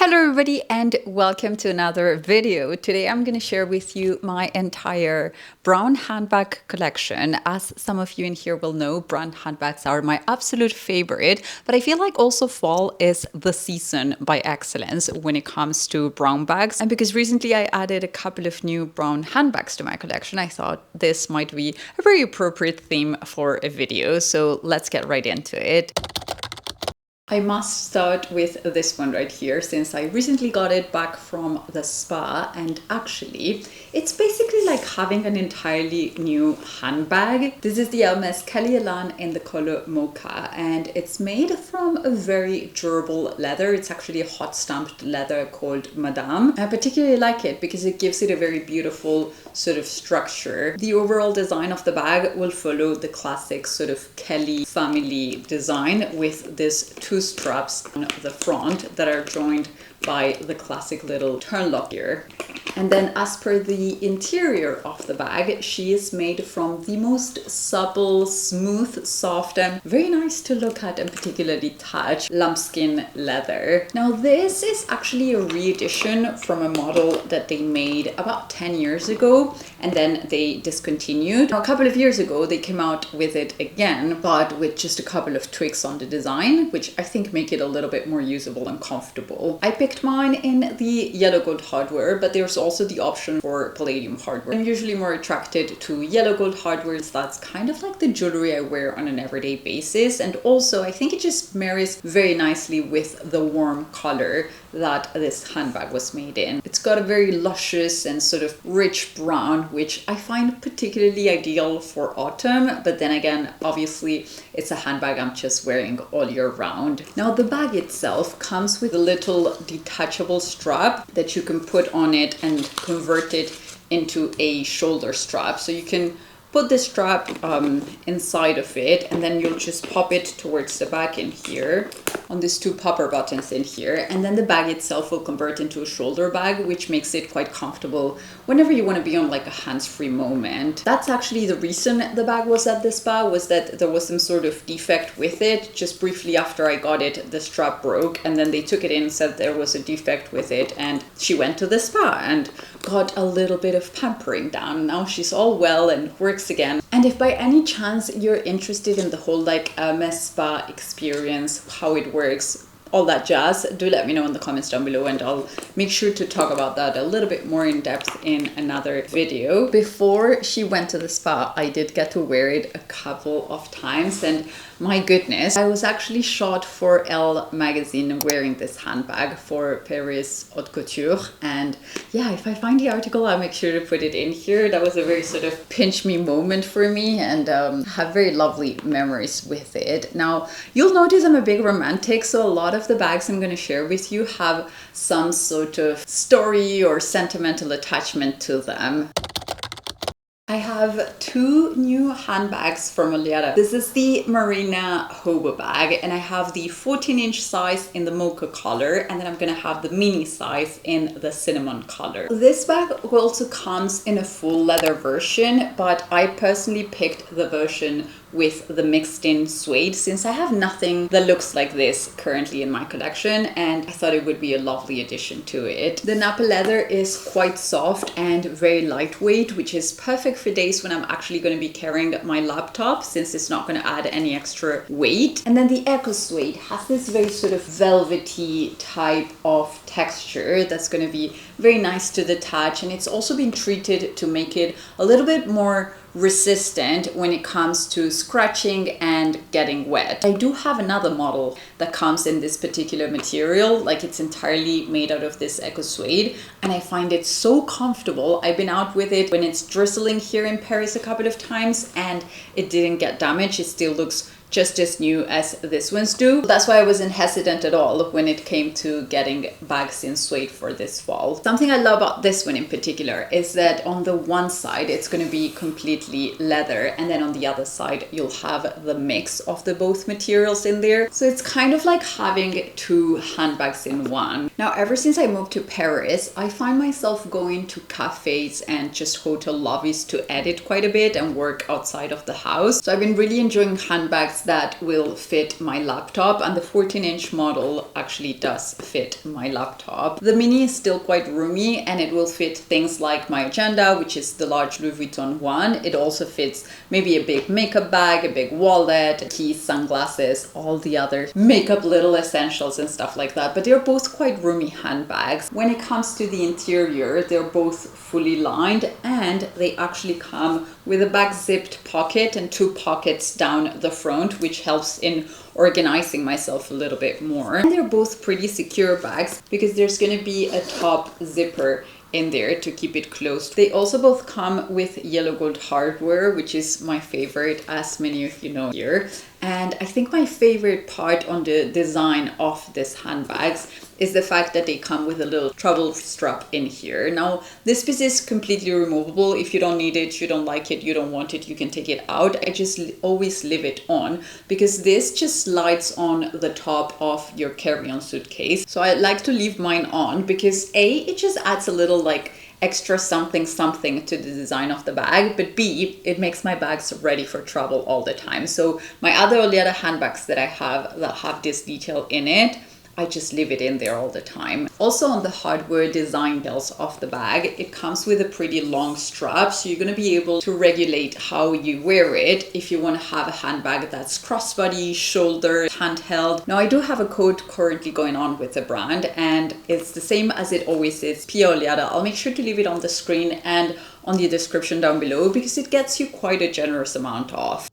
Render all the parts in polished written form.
Hello everybody and welcome to another video. Today I'm going to share with you my entire brown handbag collection. As some of you in here will know, brown handbags are my absolute favorite, but I feel like also fall is the season by excellence when it comes to brown bags. And because recently I added a couple of new brown handbags to my collection, I thought this might be a very appropriate theme for a video. So let's get right into it. I must start with this one right here, since I recently got it back from the spa, and actually it's basically like having an entirely new handbag. This is the Hermès Elan in the color Mocha, and it's made from a very durable leather. It's actually a hot stamped leather called Madame. I particularly like it because it gives it a very beautiful sort of structure. The overall design of the bag will follow the classic sort of Kelly family design, with this two straps on the front that are joined by the classic little turn lock here. And then as per the interior of the bag, she is made from the most supple, smooth, soft, and very nice to look at and particularly touch lambskin leather. Now this is actually a re-edition from a model that they made about 10 years ago and then they discontinued. Now a couple of years ago they came out with it again, but with just a couple of tweaks on the design, which I think make it a little bit more usable and comfortable. I picked mine in the yellow gold hardware, but there's also the option for palladium hardware. I'm usually more attracted to yellow gold hardware. That's kind of like the jewelry I wear on an everyday basis, and also I think it just marries very nicely with the warm color that this handbag was made in. It's got a very luscious and sort of rich brown, which I find particularly ideal for autumn, but then again, obviously it's a handbag I'm just wearing all year round. Now the bag itself comes with a little detachable strap that you can put on it and convert it into a shoulder strap. So you can put the strap inside of it, and then you'll just pop it towards the back in here on these two popper buttons in here, and then the bag itself will convert into a shoulder bag, which makes it quite comfortable whenever you want to be on like a hands-free moment. That's actually the reason the bag was at the spa, was that there was some sort of defect with it. Just briefly after I got it, the strap broke, and then they took it in and said there was a defect with it, and she went to the spa and got a little bit of pampering done. Now she's all well and works again. And if by any chance you're interested in the whole like Hermes spa experience, how it works, all that jazz, do let me know in the comments down below, and I'll make sure to talk about that a little bit more in depth in another video. Before she went to the spa, I did get to wear it a couple of times, and my goodness, I was actually shot for Elle magazine wearing this handbag for Paris Haute Couture. And yeah, if I find the article, I'll make sure to put it in here. That was a very sort of pinch me moment for me, and have very lovely memories with it. Now, you'll notice I'm a big romantic, so a lot of the bags I'm going to share with you have some sort of story or sentimental attachment to them. I have two new handbags from Oleada. This is the Marina Hobo bag, and I have the 14-inch size in the mocha color, and then I'm gonna have the mini size in the cinnamon color. This bag also comes in a full leather version, but I personally picked the version with the mixed in suede, since I have nothing that looks like this currently in my collection, and I thought it would be a lovely addition to it. The Napa leather is quite soft and very lightweight, which is perfect for days when I'm actually going to be carrying my laptop, since it's not going to add any extra weight. And then the Eco Suede has this very sort of velvety type of texture that's going to be very nice to the touch, and it's also been treated to make it a little bit more resistant when it comes to scratching and getting wet. I do have another model that comes in this particular material, like it's entirely made out of this Eco Suede, and I find it so comfortable. I've been out with it when it's drizzling here in Paris a couple of times, and it didn't get damaged. It still looks just as new as this ones do. That's why I wasn't hesitant at all when it came to getting bags in suede for this fall. Something I love about this one in particular is that on the one side it's going to be completely leather, and then on the other side you'll have the mix of the both materials in there. So it's kind of like having two handbags in one. Now, ever since I moved to Paris, I find myself going to cafes and just hotel lobbies to edit quite a bit and work outside of the house. So I've been really enjoying handbags handbags that will fit my laptop, and the 14-inch model actually does fit my laptop. The mini is still quite roomy and it will fit things like my agenda, which is the large Louis Vuitton one. It also fits maybe a big makeup bag, a big wallet, keys, sunglasses, all the other makeup little essentials and stuff like that. But they're both quite roomy handbags. When it comes to the interior, they're both fully lined and they actually come with a back zipped pocket and 2 pockets down the front, which helps in organizing myself a little bit more. And they're both pretty secure bags because there's going to be a top zipper in there to keep it closed. They also both come with yellow gold hardware, which is my favorite, as many of you know here. And I think my favorite part on the design of this handbags is the fact that they come with a little travel strap in here. Now, this piece is completely removable. If you don't need it, you don't like it, you don't want it, you can take it out. I just always leave it on because this just slides on the top of your carry-on suitcase. So I like to leave mine on because A, it just adds a little like extra something to the design of the bag, but B, it makes my bags ready for travel all the time. So my other Oleada handbags that I have that have this detail in it, I just leave it in there all the time. Also on the hardware design belts of the bag, it comes with a pretty long strap, so you're going to be able to regulate how you wear it if you want to have a handbag that's crossbody, shoulder, handheld. Now I do have a code currently going on with the brand and it's the same as it always is, PIAOLEADA. I'll make sure to leave it on the screen and on the description down below because it gets you quite a generous amount off.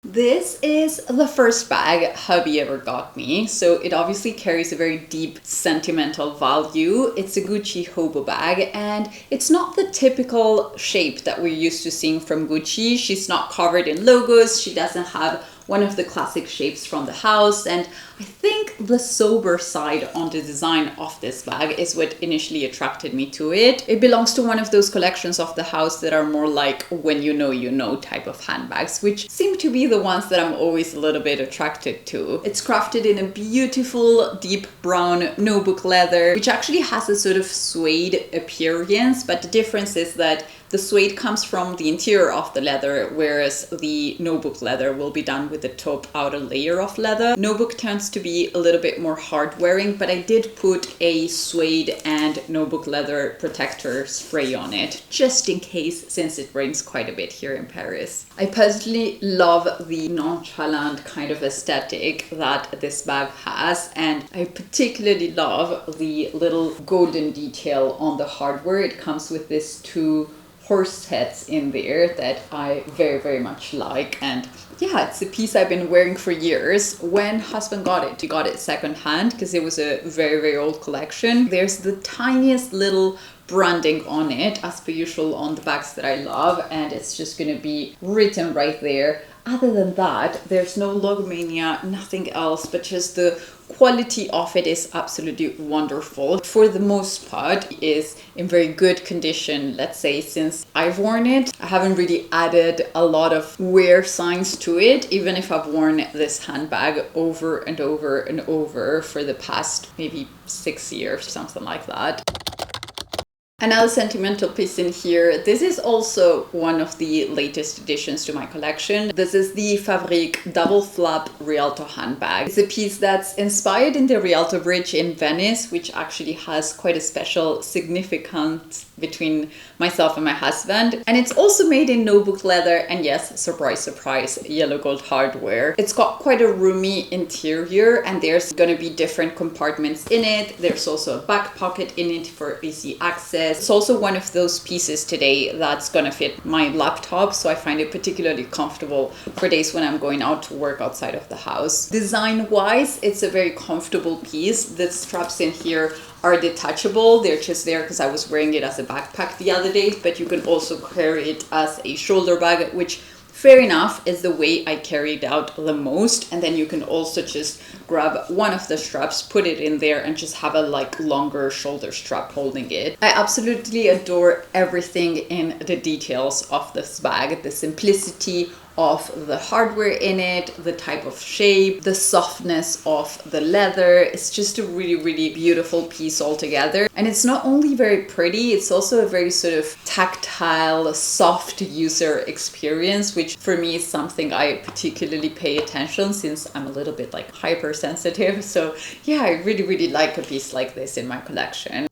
This is the first bag hubby ever got me, so it obviously carries a very deep sentimental value. It's a Gucci Hobo bag and it's not the typical shape that we're used to seeing from Gucci. She's not covered in logos, she doesn't have one of the classic shapes from the house, and I think the sober side on the design of this bag is what initially attracted me to it. It belongs to one of those collections of the house that are more like when you know type of handbags, which seem to be the ones that I'm always a little bit attracted to. It's crafted in a beautiful deep brown notebook leather, which actually has a sort of suede appearance, but the difference is that the suede comes from the interior of the leather, whereas the notebook leather will be done with the top outer layer of leather. Notebook tends to be a little bit more hard wearing, but I did put a suede and notebook leather protector spray on it, just in case, since it rains quite a bit here in Paris. I personally love the nonchalant kind of aesthetic that this bag has, and I particularly love the little golden detail on the hardware. It comes with this 2 horse heads in there that I very much like, and yeah, it's a piece I've been wearing for years. When husband got it, he got it secondhand because it was a very old collection. There's the tiniest little branding on it, as per usual on the bags that I love, and it's just gonna be written right there. Other than that, there's no logomania, nothing else, but just the quality of it is absolutely wonderful. For the most part, it is in very good condition. Let's say since I've worn it, I haven't really added a lot of wear signs to it, even if I've worn this handbag over and over for the past maybe 6 years, something like that. Another sentimental piece in here. This is also one of the latest additions to my collection. This is the Fabrique double flap Rialto handbag. It's a piece that's inspired in the Rialto Bridge in Venice, which actually has quite a special significance between myself and my husband. And it's also made in notebook leather, and yes, surprise, yellow gold hardware. It's got quite a roomy interior, and there's gonna be different compartments in it. There's also a back pocket in it for easy access. It's also one of those pieces today that's gonna fit my laptop, so I find it particularly comfortable for days when I'm going out to work outside of the house. Design-wise, it's a very comfortable piece. The straps in here are detachable. They're just there because I was wearing it as a backpack the other day, but you can also carry it as a shoulder bag, which fair enough is the way I carry it out the most. And then you can also just grab one of the straps, put it in there, and just have a like longer shoulder strap holding it. I absolutely adore everything in the details of this bag, the simplicity of the hardware in it, the type of shape, the softness of the leather. It's just a really, really beautiful piece altogether. And it's not only very pretty, it's also a very sort of tactile, soft user experience, which for me is something I particularly pay attention since I'm a little bit like hypersensitive. So yeah, I really, really like a piece like this in my collection.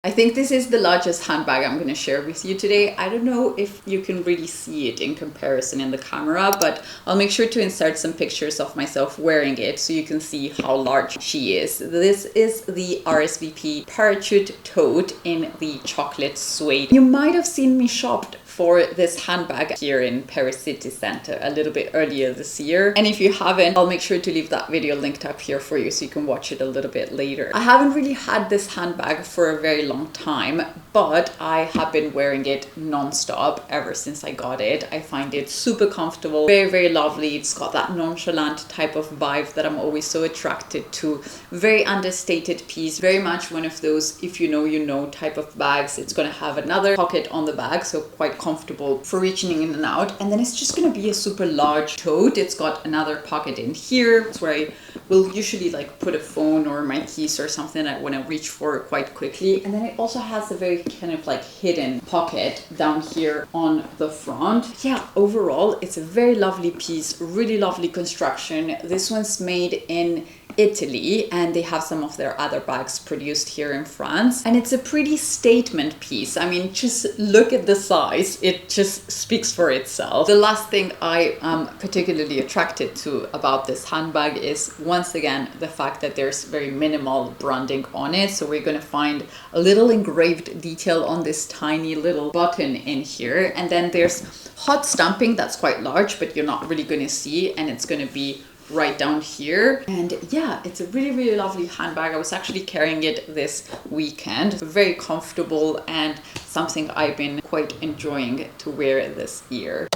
I think this is the largest handbag I'm going to share with you today. I don't know if you can really see it in comparison in the camera, but I'll make sure to insert some pictures of myself wearing it so you can see how large she is. This is the RSVP Parachute Tote in the chocolate suede. You might have seen me shopped for this handbag here in Paris City Center a little bit earlier this year. And if you haven't, I'll make sure to leave that video linked up here for you so you can watch it a little bit later. I haven't really had this handbag for a very long time, but I have been wearing it non-stop ever since I got it. I find it super comfortable, very, very lovely. It's got that nonchalant type of vibe that I'm always so attracted to. Very understated piece, very much one of those if you know, you know type of bags. It's gonna have another pocket on the bag, so quite comfortable for reaching in and out. And then it's just going to be a super large tote. It's got another pocket in here. It's where I will usually like put a phone or my keys or something I want to reach for quite quickly. And then it also has a very kind of like hidden pocket down here on the front. Yeah, overall, it's a very lovely piece, really lovely construction. This one's made in Italy and they have some of their other bags produced here in France, and it's a pretty statement piece. I mean, just look at the size, it just speaks for itself. The last thing I am particularly attracted to about this handbag is once again the fact that there's very minimal branding on it. So we're going to find a little engraved detail on this tiny little button in here, and then there's hot stamping that's quite large but you're not really going to see, and it's going to be right down here. And yeah, it's a really, really lovely handbag. I was actually carrying it this weekend. Very comfortable and something I've been quite enjoying to wear this year.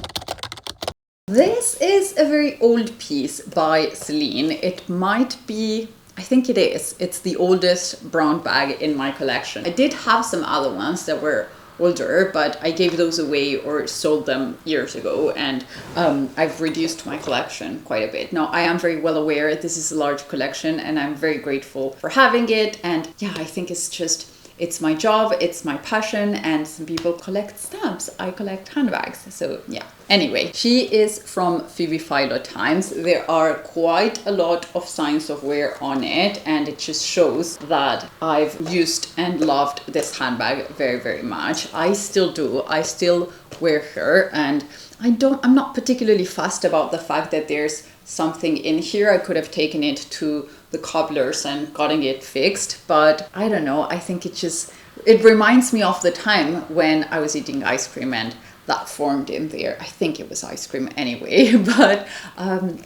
This is a very old piece by Celine. It might be, I think it is. It's the oldest brown bag in my collection. I did have some other ones that were older, but I gave those away or sold them years ago, and I've reduced my collection quite a bit. Now, I am very well aware this is a large collection and I'm very grateful for having it, and yeah, I think it's my job, it's my passion, and some people collect stamps. I collect handbags, so yeah. Anyway, she is from Phoebe Philo Times. There are quite a lot of signs of wear on it, and it just shows that I've used and loved this handbag very, very much. I still do. I still wear her, and I'm not particularly fussed about the fact that there's something in here. I could have taken it to the cobblers and gotten it fixed, but I don't know, I think it reminds me of the time when I was eating ice cream and that formed in there. I think it was ice cream anyway, but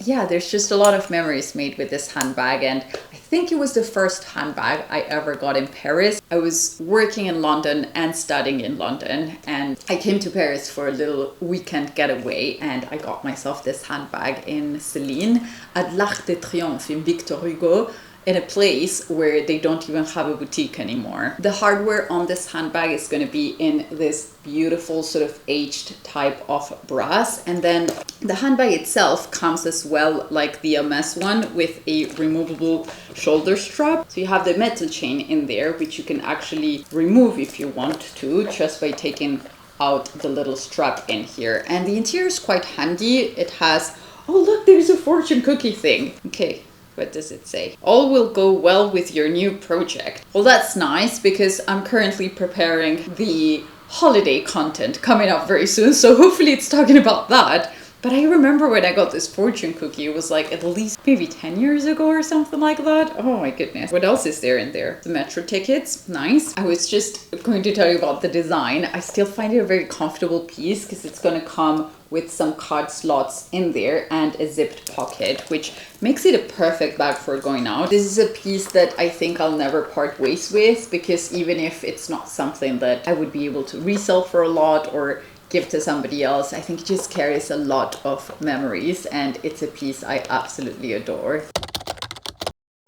yeah, there's just a lot of memories made with this handbag, and I think it was the first handbag I ever got in Paris. I was working in London and studying in London, and I came to Paris for a little weekend getaway, and I got myself this handbag in Celine at l'Arc de Triomphe in Victor Hugo, in a place where they don't even have a boutique anymore. The hardware on this handbag is going to be in this beautiful sort of aged type of brass, and then the handbag itself comes as well like the Hermès one with a removable shoulder strap. So you have the metal chain in there, which you can actually remove if you want to, just by taking out the little strap in here. And the interior is quite handy. It has, oh look, there's a fortune cookie thing. Okay. What does it say? All will go well with your new project. Well, that's nice because I'm currently preparing the holiday content coming up very soon. So hopefully it's talking about that. But I remember when I got this fortune cookie, it was like at least maybe 10 years ago or something like that. Oh my goodness. What else is there in there? The metro tickets. Nice. I was just going to tell you about the design. I still find it a very comfortable piece because it's going to come with some card slots in there and a zipped pocket, which makes it a perfect bag for going out. This is a piece that I think I'll never part ways with, because even if it's not something that I would be able to resell for a lot or give to somebody else, I think it just carries a lot of memories, and it's a piece I absolutely adore.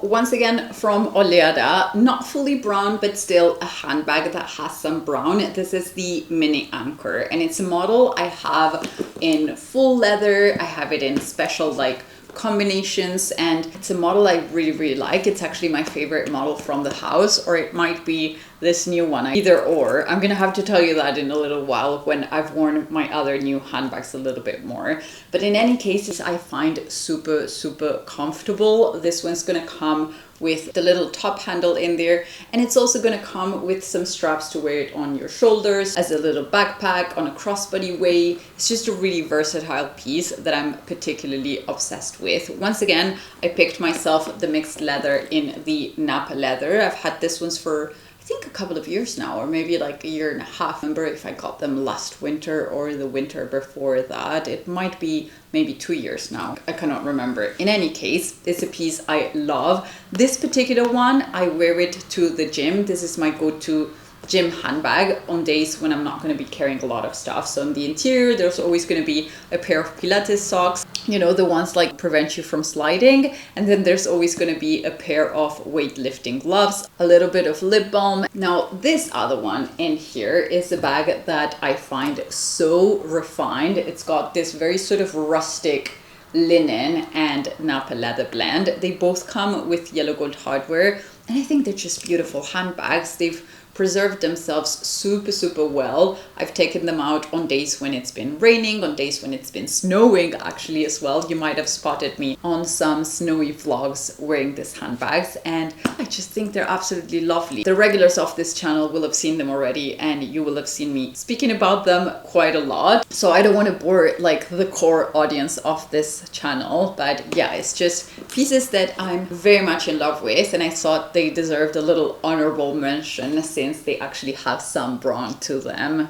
Once again from Oleada, not fully brown, but still a handbag that has some brown. This is the Mini Ankle, and it's a model I have in full leather. I have it in special like combinations, and it's a model I really like. It's actually my favorite model from the house, or it might be this new one, either or. I'm gonna have to tell you that in a little while when I've worn my other new handbags a little bit more. But in any case, I find super comfortable. This one's gonna come with the little top handle in there, and it's also going to come with some straps to wear it on your shoulders as a little backpack on a crossbody way. It's just a really versatile piece that I'm particularly obsessed with. Once again, I picked myself the mixed leather in the Napa leather. I've had this ones for I think a couple of years now, or maybe like a year and a half. I remember if I got them last winter or the winter before that. It might be maybe 2 years now. I cannot remember. In any case, it's a piece I love. This particular one, I wear it to the gym. This is my go-to gym handbag on days when I'm not going to be carrying a lot of stuff. So in the interior, there's always going to be a pair of Pilates socks, you know, the ones like prevent you from sliding. And then there's always going to be a pair of weightlifting gloves, a little bit of lip balm. Now, this other one in here is a bag that I find so refined. It's got this very sort of rustic linen and Napa leather blend. They both come with yellow gold hardware, and I think they're just beautiful handbags. They've preserved themselves super well. I've taken them out on days when it's been raining, on days when it's been snowing actually as well. You might have spotted me on some snowy vlogs wearing these handbags, and I just think they're absolutely lovely. The regulars of this channel will have seen them already, and you will have seen me speaking about them quite a lot. So I don't want to bore like the core audience of this channel, but yeah, it's just pieces that I'm very much in love with, and I thought they deserved a little honorable mention since they actually have some brawn to them.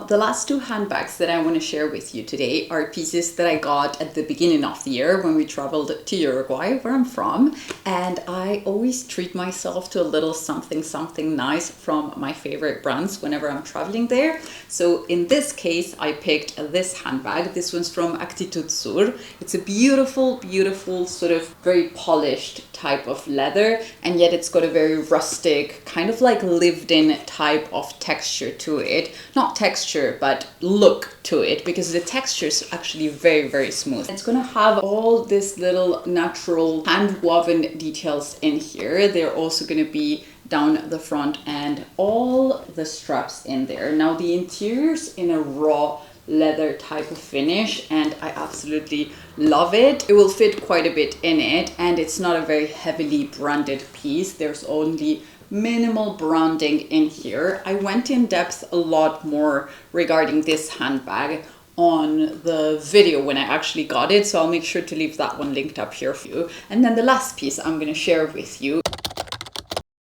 The last two handbags that I want to share with you today are pieces that I got at the beginning of the year when we traveled to Uruguay, where I'm from, and I always treat myself to a little something nice from my favorite brands whenever I'm traveling there. So in this case, I picked this handbag. This one's from Actitud Sur. It's a beautiful sort of very polished type of leather, and yet it's got a very rustic, kind of like lived in type of texture to it. Not texture, but look to it, because the texture is actually very smooth. It's gonna have all this little natural hand woven details in here. They're also gonna be down the front and all the straps in there. Now the interior's in a raw leather type of finish, and I absolutely love it. It will fit quite a bit in it, and it's not a very heavily branded piece. There's only minimal branding in here. I went in depth a lot more regarding this handbag on the video when I actually got it, so I'll make sure to leave that one linked up here for you. And then the last piece I'm going to share with you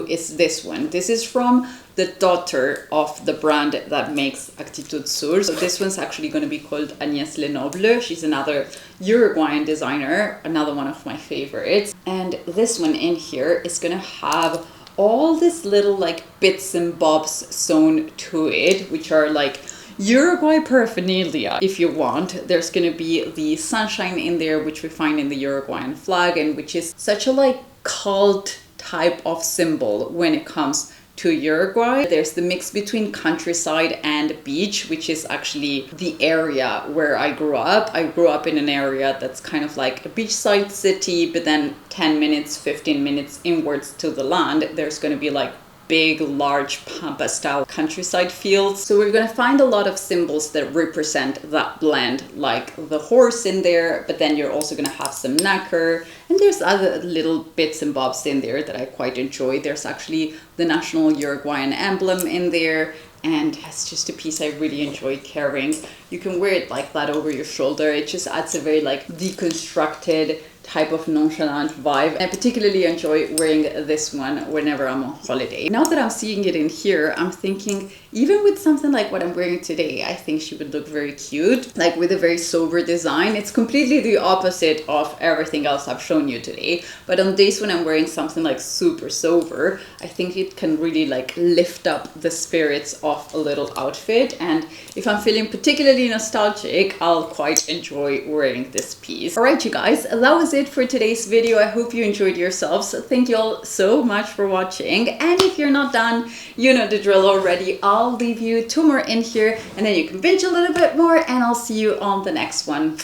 is this one. This is from the daughter of the brand that makes Actitud Sur. So this one's actually going to be called Agnès Lenoble. She's another Uruguayan designer, another one of my favorites. And this one in here is going to have all this little like bits and bobs sewn to it, which are like Uruguay paraphernalia, if you want. There's gonna be the sunshine in there, which we find in the Uruguayan flag, and which is such a like cult type of symbol when it comes to Uruguay. There's the mix between countryside and beach, which is actually the area where I grew up. I grew up in an area that's kind of like a beachside city, but then 10 minutes, 15 minutes inwards to the land, there's going to be like big, large pampa style countryside fields. So we're going to find a lot of symbols that represent that blend, like the horse in there, but then you're also going to have some nacre, and there's other little bits and bobs in there that I quite enjoy. There's actually the national Uruguayan emblem in there, and it's just a piece I really enjoy carrying. You can wear it like that over your shoulder. It just adds a very like deconstructed type of nonchalant vibe. I particularly enjoy wearing this one whenever I'm on holiday. Now that I'm seeing it in here, I'm thinking, even with something like what I'm wearing today, I think she would look very cute, like with a very sober design. It's completely the opposite of everything else I've shown you today, but on days when I'm wearing something like super sober, I think it can really like lift up the spirits of a little outfit. And if I'm feeling particularly nostalgic, I'll quite enjoy wearing this piece. All right, you guys, that was it it for today's video. I hope you enjoyed yourselves. Thank you all so much for watching. And if you're not done, you know the drill already. I'll leave you 2 more in here and then you can binge a little bit more, and I'll see you on the next one.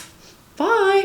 Bye!